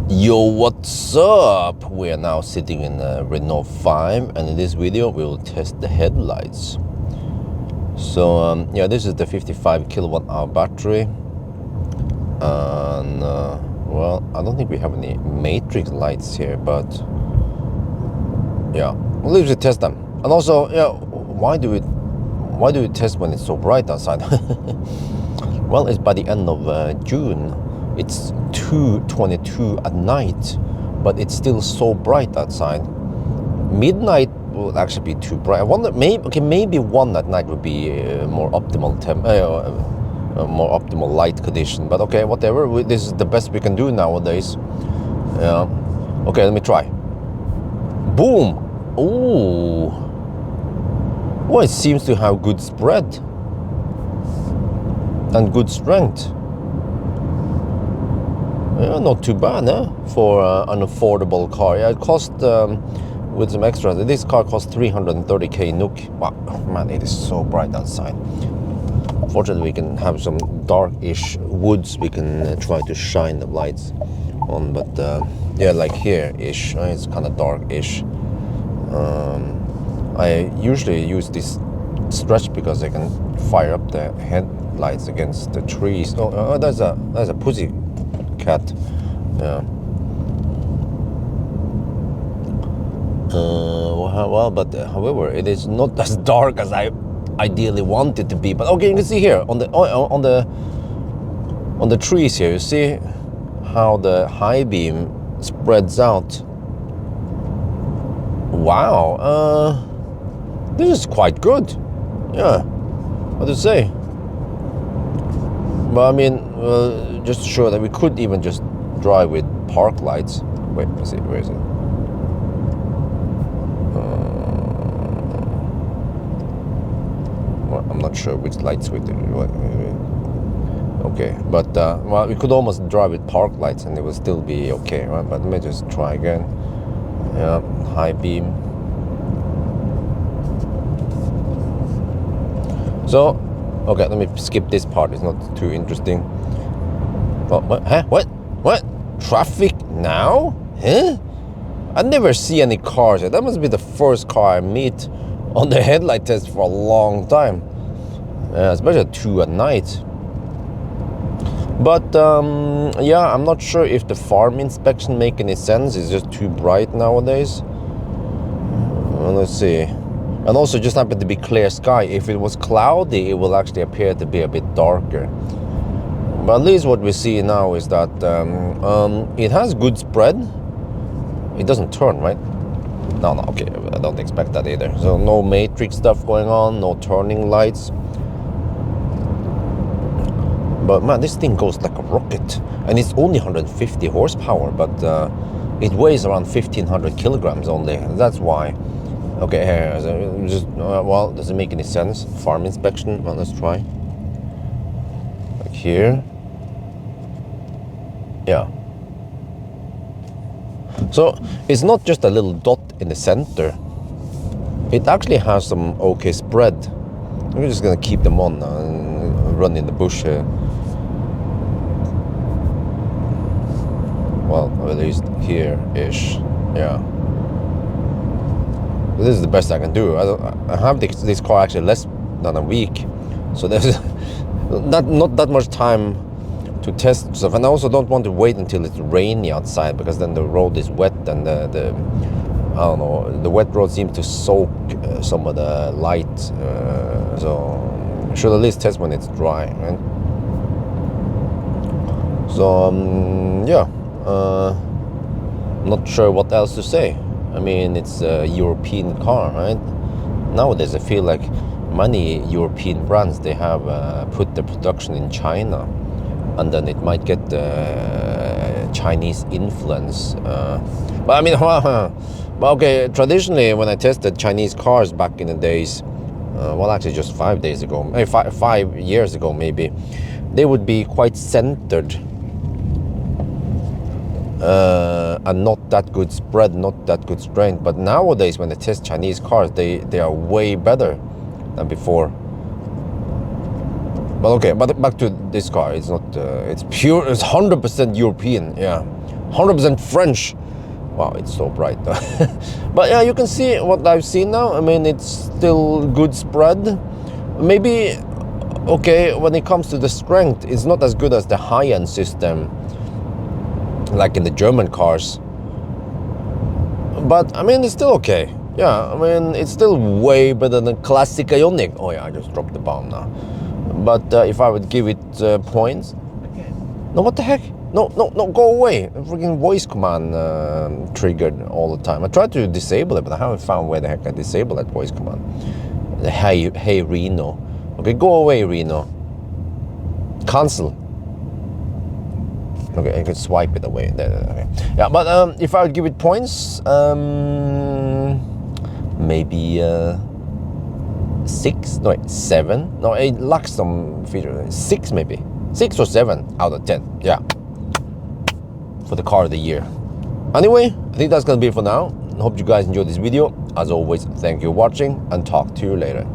Yo, what's up? We are now sitting in a Renault 5, and in this video we will test the headlights. So yeah, this is the 55 kilowatt hour battery, and well, I don't think we have any matrix lights here, but yeah, we'll usually test them. And also, yeah, why do we test when it's so bright outside? Well, it's by the end of June. It's 2:22 at night, but it's still so bright outside. Midnight will actually be too bright. I wonder, maybe one at night would be more optimal more optimal light condition. But okay, whatever. This is the best we can do nowadays. Yeah. Okay, let me try. Boom. Ooh. Well, it seems to have good spread and good strength. Yeah, not too bad, for an affordable car. Yeah, it cost with some extras. This car cost 330k NOK. Wow, man, it is so bright outside. Fortunately, we can have some dark-ish woods. We can try to shine the lights on, but yeah, like here-ish, it's kind of dark-ish. I usually use this stretch because I can fire up the headlights against the trees. Oh, there's a pussy cat. Yeah. Well, but however, it is not as dark as I ideally want it to be. But okay, you can see here on the trees here. You see how the high beam spreads out. Wow. This is quite good. Yeah. What to say? But I mean, just to show that we could even just drive with park lights. Wait, let's see, where is it? Well, I'm not sure which lights we do. Okay, but well, we could almost drive with park lights and it would still be okay, right? But let me just try again. Yeah, high beam. So, okay, let me skip this part. It's not too interesting. Oh, what? Huh? What? Traffic now? Huh? I never see any cars. That must be the first car I meet on the headlight test for a long time. Especially at 2 at night. But yeah, I'm not sure if the farm inspection make any sense. It's just too bright nowadays. Let's see. And also just happen to be clear sky. If it was cloudy, it will actually appear to be a bit darker. But at least what we see now is that it has good spread. It doesn't turn, right? No, okay, I don't expect that either. So no matrix stuff going on, no turning lights. But man, this thing goes like a rocket. And it's only 150 horsepower, but it weighs around 1,500 kilograms only. That's why. Okay, here, just, well, does it make any sense? Farm inspection, well, let's try. Like here. Yeah. So, it's not just a little dot in the center. It actually has some okay spread. We're just gonna keep them on and run in the bush here. Well, at least here-ish, yeah. This is the best I can do. I have this car actually less than a week, so there's not that much time to test stuff. And I also don't want to wait until it's rainy outside, because then the road is wet and the I don't know, the wet road seems to soak some of the light. So I should at least test when it's dry, right? So yeah, not sure what else to say. I mean, it's a European car, right? Nowadays, I feel like many European brands, they have put their production in China, and then it might get Chinese influence. But I mean, but okay, traditionally, when I tested Chinese cars back in the days, well, actually just 5 days ago, 5 years ago maybe, they would be quite centered. And not that good spread, not that good strength. But nowadays, when they test Chinese cars, they are way better than before. But okay, but back to this car. It's not. It's pure. It's 100% European. Yeah, 100% French. Wow, it's so bright though. But yeah, you can see what I've seen now. I mean, it's still good spread. Maybe, okay, when it comes to the strength, it's not as good as the high-end system, like in the German cars. But I mean, it's still okay. Yeah, I mean, it's still way better than classic Ioniq. Oh yeah, I just dropped the bomb now. But if I would give it points, no, what the heck? No, go away. Freaking voice command triggered all the time. I tried to disable it, but I haven't found where the heck I disable that voice command. Hey Renault. Okay, go away, Renault. Cancel. Okay, I can swipe it away. Okay. Yeah, but if I would give it points, maybe 6, no, 7. No, it lacks some feature. 6 maybe. 6 or 7 out of 10. Yeah. For the car of the year. Anyway, I think that's gonna be it for now. Hope you guys enjoyed this video. As always, thank you for watching and talk to you later.